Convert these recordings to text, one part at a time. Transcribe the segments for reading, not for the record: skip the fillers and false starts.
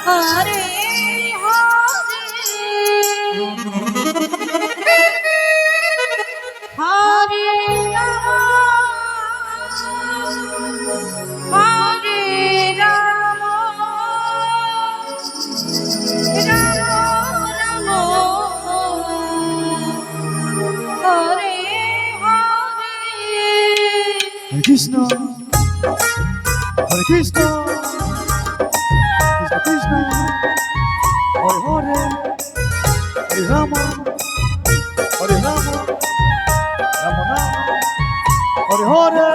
হরে হরে হরে রাম রাম রাম হরে হরে কৃষ্ণ হরে কৃষ্ণ কৃষ্ণ কৃষ্ণ হরে হরে হরে রাম হরে রাম রাম রাম হরে হরে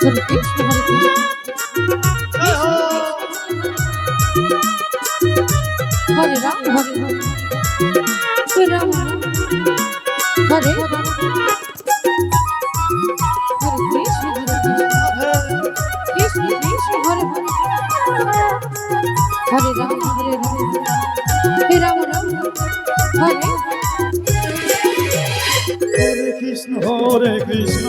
হরে কৃষ্ণ জয় হো। হরে রাম হরে রাম হরে কৃষ্ণ কৃষ্ণ কৃষ্ণ হরে হরে রাম হরে রাম রাম হরে হরে কৃষ্ণ